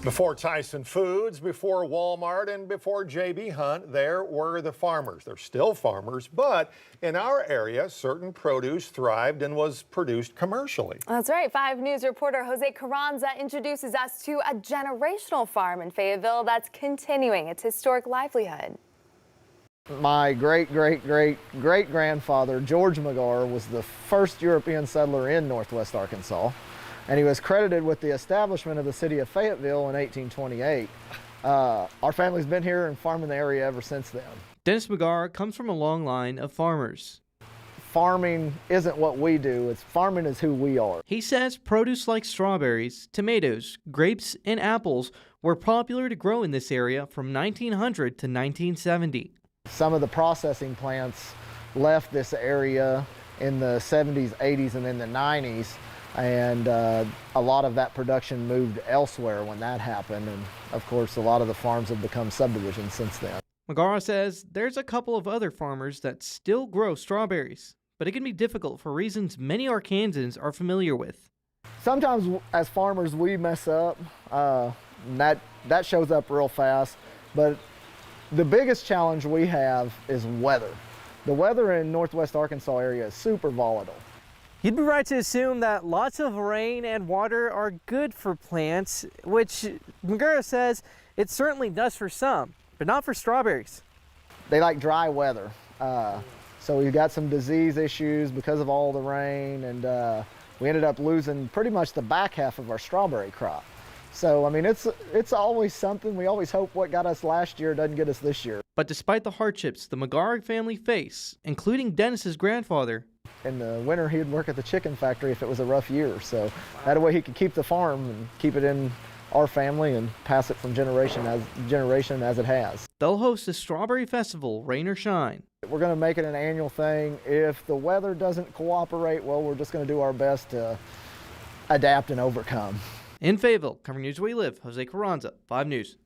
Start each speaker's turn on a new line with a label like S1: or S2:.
S1: Before Tyson Foods, before Walmart, and before J.B. Hunt, there were the farmers. They're still farmers, but in our area, certain produce thrived and was produced commercially.
S2: That's right. 5 News reporter Jose Carranza introduces us to a generational farm in Fayetteville that's continuing its historic livelihood.
S3: My great-great-great-great-grandfather, George McGar, was the first European settler in northwest Arkansas, and he was credited with the establishment of the city of Fayetteville in 1828. Our family's been here and farming the area ever since then.
S4: Dennis McGar comes from a long line of farmers.
S3: Farming isn't what we do, farming is who we are.
S4: He says produce like strawberries, tomatoes, grapes, and apples were popular to grow in this area from 1900 to 1970.
S3: Some of the processing plants left this area in the 70s, 80s, and in the 90s, and a lot of that production moved elsewhere when that happened, and of course a lot of the farms have become subdivisions since then.
S4: McGar says there's a couple of other farmers that still grow strawberries, but it can be difficult for reasons many Arkansans are familiar with.
S3: Sometimes as farmers we mess up, and that shows up real fast, but the biggest challenge we have is weather. The weather in northwest Arkansas area is super volatile.
S5: You'd be right to assume that lots of rain and water are good for plants, which McGar says it certainly does for some, but not for strawberries.
S3: They like dry weather. So we've got some disease issues because of all the rain, and we ended up losing pretty much the back half of our strawberry crop. So, I mean, it's always something. We always hope what got us last year doesn't get us this year.
S4: But despite the hardships the McGar family face, including Dennis's grandfather,
S3: in the winter he'd work at the chicken factory if it was a rough year. So that way he could keep the farm and keep it in our family and pass it from generation as it has.
S4: They'll host a strawberry festival, rain or shine.
S3: We're going to make it an annual thing. If the weather doesn't cooperate, well, we're just going to do our best to adapt and overcome.
S4: In Fayetteville, covering news where we live, Jose Carranza, 5 News.